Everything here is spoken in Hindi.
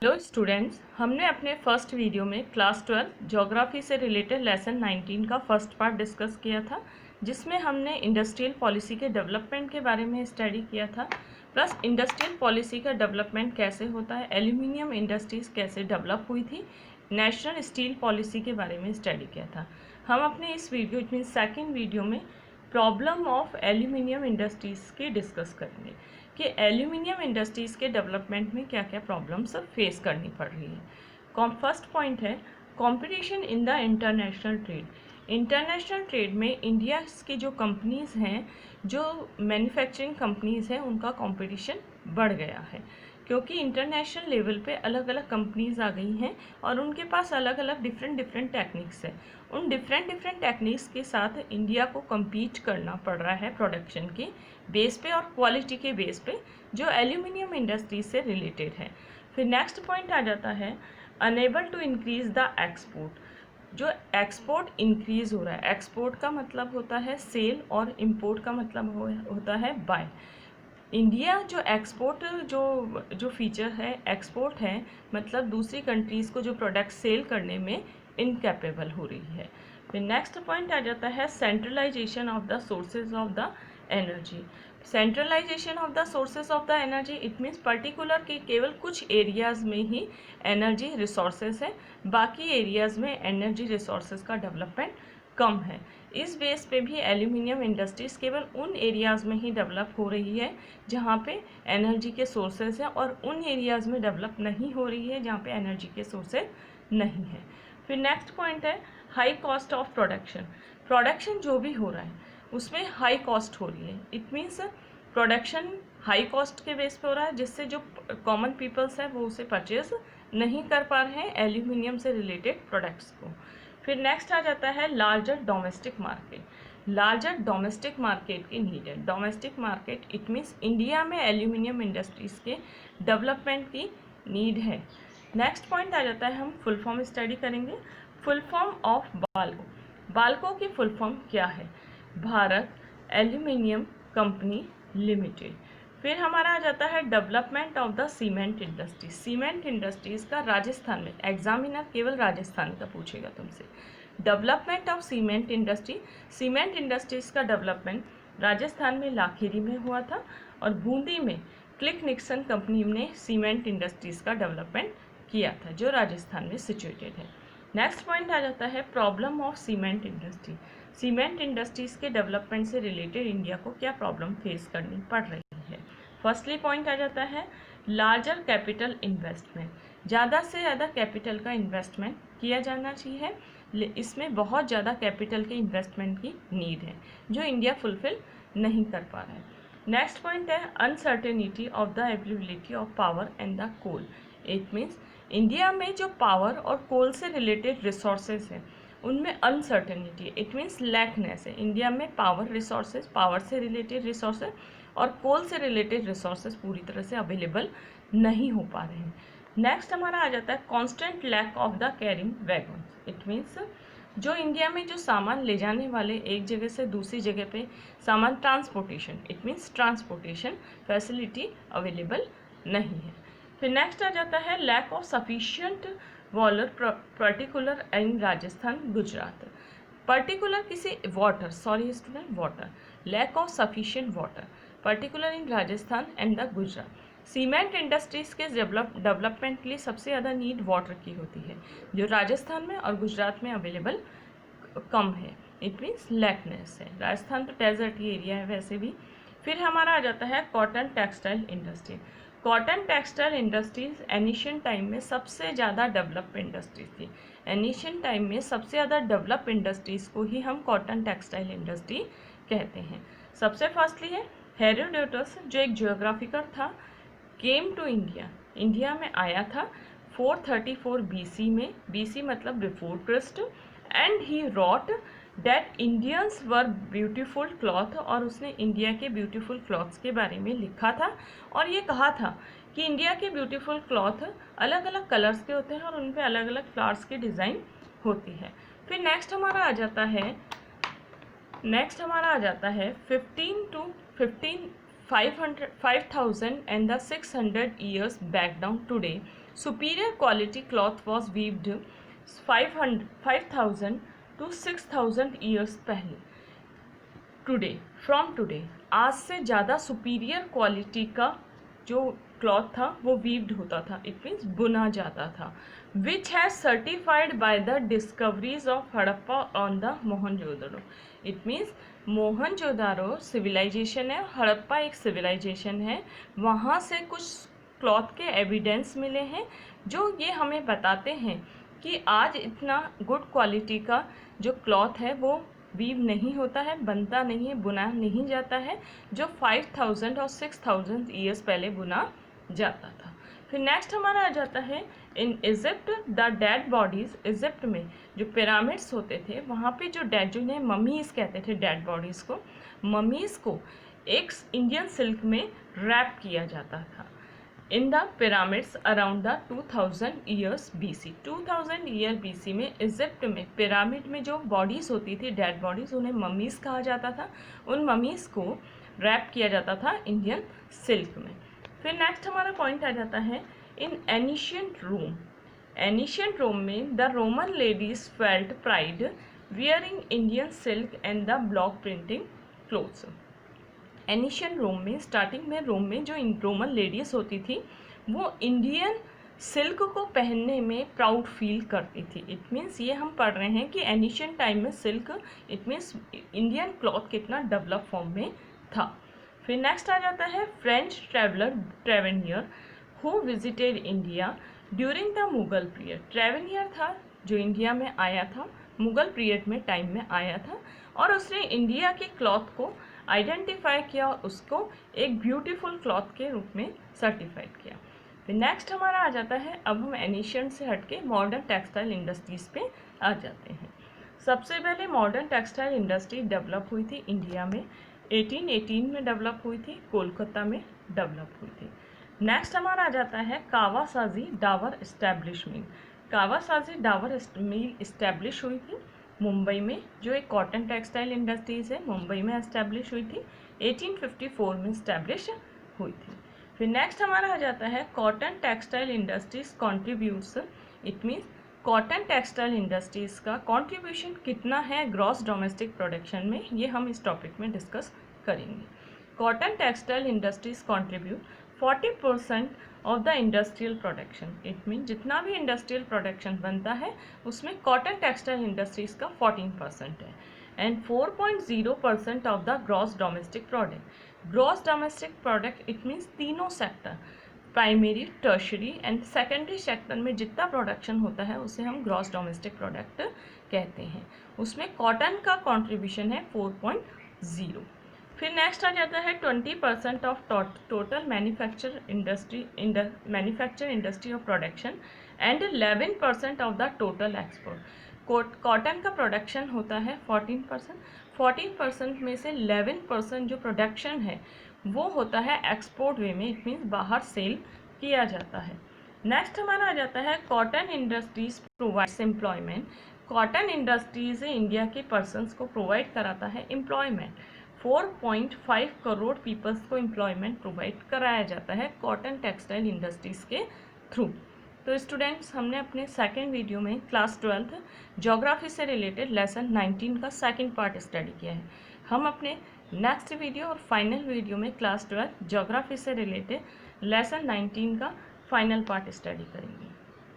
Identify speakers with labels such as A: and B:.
A: हेलो स्टूडेंट्स, हमने अपने फर्स्ट वीडियो में क्लास 12 ज्योग्राफी से रिलेटेड लेसन 19 का फर्स्ट पार्ट डिस्कस किया था, जिसमें हमने इंडस्ट्रियल पॉलिसी के डेवलपमेंट के बारे में स्टडी किया था, प्लस इंडस्ट्रियल पॉलिसी का डेवलपमेंट कैसे होता है, एल्यूमिनियम इंडस्ट्रीज़ कैसे डेवलप हुई थी, नेशनल स्टील पॉलिसी के बारे में स्टडी किया था। हम अपने इस वीडियो मीन सेकेंड वीडियो में प्रॉब्लम ऑफ एल्यूमिनियम इंडस्ट्रीज़ की डिस्कस करेंगे कि एल्यूमिनियम इंडस्ट्रीज़ के डेवलपमेंट में क्या क्या प्रॉब्लम्स फेस करनी पड़ रही है। फर्स्ट पॉइंट है competition in the international trade. International trade में इंडिया की जो कंपनीज़ हैं, जो मैन्युफैक्चरिंग कंपनीज़ हैं, उनका कंपटीशन बढ़ गया है, क्योंकि इंटरनेशनल लेवल पे अलग अलग कंपनीज़ आ गई हैं और उनके पास अलग अलग डिफरेंट टेक्निक्स हैं। उन डिफरेंट टेक्निक्स के साथ इंडिया को compete करना पड़ रहा है प्रोडक्शन के बेस पे और क्वालिटी के बेस पे, जो एल्यूमिनियम इंडस्ट्री से रिलेटेड है। फिर नेक्स्ट पॉइंट आ जाता है enable to increase the export. जो एक्सपोर्ट इंक्रीज हो रहा है, एक्सपोर्ट का मतलब होता है सेल और इम्पोर्ट का मतलब होता है बाय। इंडिया जो एक्सपोर्ट जो फीचर है, एक्सपोर्ट है मतलब दूसरी कंट्रीज़ को जो प्रोडक्ट सेल करने में इनकैपेबल हो रही है। फिर नेक्स्ट पॉइंट आ जाता है centralisation of the sources of the energy. Centralisation of the sources of the energy it means particular के केवल कुछ एरियाज़ में ही एनर्जी रिसोर्सेज है, बाकी एरियाज़ में एनर्जी रिसोर्सेज का डेवलपमेंट कम है। इस बेस पे भी एल्यूमिनियम इंडस्ट्रीज़ केवल उन एरियाज़ में ही डेवलप हो रही है जहाँ पे एनर्जी के सोर्सेज हैं, और उन एरियाज़ में डेवलप नहीं हो रही है जहाँ पे एनर्जी के सोर्सेज नहीं है। फिर नेक्स्ट पॉइंट है high cost of production. Production जो भी हो रहा है उसमें हाई कॉस्ट हो रही है। It means production high cost के बेस पे हो रहा है, जिससे जो कॉमन पीपल्स है वो उसे परचेज नहीं कर पा रहे हैं एल्यूमिनियम से रिलेटेड प्रोडक्ट्स को। फिर नेक्स्ट आ जाता है larger domestic market. Larger domestic market की नीड है। Domestic market it means India में एल्यूमिनियम इंडस्ट्रीज़ के डेवलपमेंट की नीड है। नेक्स्ट पॉइंट आ जाता है, हम फुल फॉर्म स्टडी करेंगे। Full form of Balco. Balco की फुल फॉर्म क्या है? Bharat aluminium company limited. फिर हमारा आ जाता है development of the cement industry. Cement industries का राजस्थान में एग्जामिनर केवल राजस्थान का पूछेगा तुमसे। Development of cement industry. Cement industries का डेवलपमेंट राजस्थान में लाखेरी में हुआ था और बूंदी में क्लिक निक्सन कंपनी ने सीमेंट इंडस्ट्रीज़ का डेवलपमेंट किया था, जो राजस्थान में सिचुएटेड है। नेक्स्ट पॉइंट आ जाता है problem of cement industry. Cement industries के डेवलपमेंट से रिलेटेड इंडिया को क्या प्रॉब्लम फेस करनी पड़ रही है। फर्स्टली पॉइंट आ जाता है लार्जर कैपिटल इन्वेस्टमेंट। ज़्यादा से ज़्यादा कैपिटल का इन्वेस्टमेंट किया जाना चाहिए। इसमें बहुत ज़्यादा कैपिटल के इन्वेस्टमेंट की नीड है, जो इंडिया फुलफिल नहीं कर पा रहा है। नेक्स्ट पॉइंट है uncertainty of the availability of power and the coal. It means India में जो पावर और कोल से रिलेटेड रिसोर्सेज हैं उनमें अनसर्टेनिटी, इट मीन्स लैकनेस है। इंडिया में पावर रिसोर्सेज, पावर से रिलेटेड रिसोर्सेज और कोल से रिलेटेड रिसोर्सेज पूरी तरह से अवेलेबल नहीं हो पा रहे हैं। नेक्स्ट हमारा आ जाता है constant lack of the carrying wagon. It means जो इंडिया में जो सामान ले जाने वाले एक जगह से दूसरी जगह पे सामान transportation, it means transportation facility available नहीं है। फिर नेक्स्ट आ जाता है lack of sufficient water, particular in Rajasthan Gujarat. Particular किसी water, sorry student, water, lack of sufficient water particular in Rajasthan and the Gujarat. Cement industries के डेवलपमेंट के लिए सबसे ज़्यादा नीड वाटर की होती है, जो राजस्थान में और गुजरात में अवेलेबल कम है। इट मीन्स लैकनेस है। राजस्थान तो डेजर्ट एरिया है वैसे भी। फिर हमारा आ जाता है cotton textile industry. Cotton textile industries ancient time में सबसे ज़्यादा डेवलप इंडस्ट्रीज थी। एनिशियन टाइम में सबसे ज़्यादा डेवलप इंडस्ट्रीज़ को ही हम कॉटन टेक्सटाइल इंडस्ट्री कहते हैं। सबसे फर्स्टली है हेरोडोटस, जो एक जियोग्राफिकर था, केम टू इंडिया, इंडिया में आया था 434 BC में। BC मतलब before Christ. And he wrote that Indians were beautiful cloth, और उसने इंडिया के ब्यूटीफुल क्लॉथ्स के बारे में लिखा था और ये कहा था कि इंडिया के ब्यूटीफुल क्लॉथ अलग अलग कलर्स के होते हैं और उन पे अलग अलग फ्लावर्स की डिज़ाइन होती है। फिर नेक्स्ट हमारा आ जाता है 15 to 5000 and the 600 years back down today superior quality cloth was weaved 5,000 to 6,000 years पहले। टुडे आज से ज़्यादा सुपीरियर क्वालिटी का जो क्लॉथ था वो वीव्ड होता था, इट मीन्स बुना जाता था, which has certified by the discoveries of Harappa on the Mohenjodaro. It means Mohenjodaro civilisation है, हड़प्पा एक सिविलाइजेशन है, वहाँ से कुछ क्लॉथ के एविडेंस मिले हैं जो ये हमें बताते हैं कि आज इतना गुड क्वालिटी का जो क्लॉथ है वो वीव नहीं होता है, बनता नहीं है, बुना नहीं जाता है, जो 5,000 और 6,000 ईयर्स पहले बुना जाता था। फिर नेक्स्ट हमारा आ जाता है in Egypt the dead bodies. Egypt में जो पिरामिड्स होते थे वहाँ पे जो डेड, जो इन्हें ममीज़ कहते थे, डेड बॉडीज़ को, ममीज़ को एक इंडियन सिल्क में रैप किया जाता था in the pyramids around the 2000 years BC। 2000 year BC में इजिप्ट में पिरामिड में जो बॉडीज़ होती थी, डेड बॉडीज़, उन्हें ममीज़ कहा जाता था। उन ममीज़ को रैप किया जाता था इंडियन सिल्क में। फिर नेक्स्ट हमारा पॉइंट आ जाता है इन एनिशियंट रोम। एनिशियंट रोम में the Roman ladies felt pride wearing Indian silk and the block printing clothes. Ancient Rome में, स्टार्टिंग में रोम में जो रोमन लेडीज़ होती थी वो इंडियन सिल्क को पहनने में प्राउड फील करती थी। इट मीन्स ये हम पढ़ रहे हैं कि एनिशियन टाइम में silk, it means Indian cloth कितना डेवलप फॉर्म में था। फिर नेक्स्ट आ जाता है French traveller Tavernier who visited India during the Mughal period. Tavernier था जो इंडिया में आया था, मुगल पीरियड में टाइम में आया था, और उसने इंडिया के क्लॉथ को आइडेंटिफाई किया और उसको एक ब्यूटीफुल क्लॉथ के रूप में सर्टिफाइड किया। फिर नेक्स्ट हमारा आ जाता है, अब हम एनिशियंट से हटके मॉडर्न टेक्सटाइल इंडस्ट्रीज़ पे आ जाते हैं। सबसे पहले मॉडर्न टेक्सटाइल इंडस्ट्री डेवलप हुई थी इंडिया में 1818 में डेवलप हुई थी, कोलकाता में डेवलप हुई थी। नेक्स्ट हमारा आ जाता है कावासाजी डावर इस्टेब्लिशमेंट। कावासाजी डावर मिल इस्टेब्लिश हुई थी मुंबई में, जो एक कॉटन टेक्सटाइल इंडस्ट्रीज़ है, मुंबई में इस्टेब्लिश हुई थी, 1854 में इस्टेब्लिश हुई थी। फिर नेक्स्ट हमारा आ जाता है cotton textile industries contributes. It means cotton textile industries का कॉन्ट्रीब्यूशन कितना है ग्रॉस डोमेस्टिक प्रोडक्शन में, ये हम इस टॉपिक में डिस्कस करेंगे। Cotton textile industries contribute 40% of the industrial production. It mean जितना भी इंडस्ट्रियल प्रोडक्शन बनता है उसमें कॉटन टेक्सटाइल इंडस्ट्रीज़ का 14% है, and 4.0% of the gross domestic product. Gross domestic product it means तीनों sector, primary, tertiary and secondary sector में जितना प्रोडक्शन होता है उसे हम ग्रॉस डोमेस्टिक प्रोडक्ट कहते हैं। उसमें कॉटन का कॉन्ट्रीब्यूशन है 4.0। फिर नेक्स्ट आ जाता है 20% of total manufacture industry of production and 11% of the total export. Cotton का प्रोडक्शन होता है 14% में से 11% जो प्रोडक्शन है वो होता है एक्सपोर्ट वे में, इट मीन्स बाहर सेल किया जाता है। नेक्स्ट हमारा आ जाता है cotton industries provides employment. Cotton industries India के पर्सनस को प्रोवाइड कराता है एम्प्लॉयमेंट। 4.5 करोड़ पीपल्स को एम्प्लॉयमेंट प्रोवाइड कराया जाता है कॉटन टेक्सटाइल इंडस्ट्रीज़ के थ्रू। तो स्टूडेंट्स, हमने अपने सेकेंड वीडियो में क्लास 12 ज्योग्राफी से रिलेटेड लेसन 19 का सेकेंड पार्ट स्टडी किया है। हम अपने नेक्स्ट वीडियो और फाइनल वीडियो में क्लास 12 ज्योग्राफी से रिलेटेड लेसन 19 का फाइनल पार्ट स्टडी करेंगे।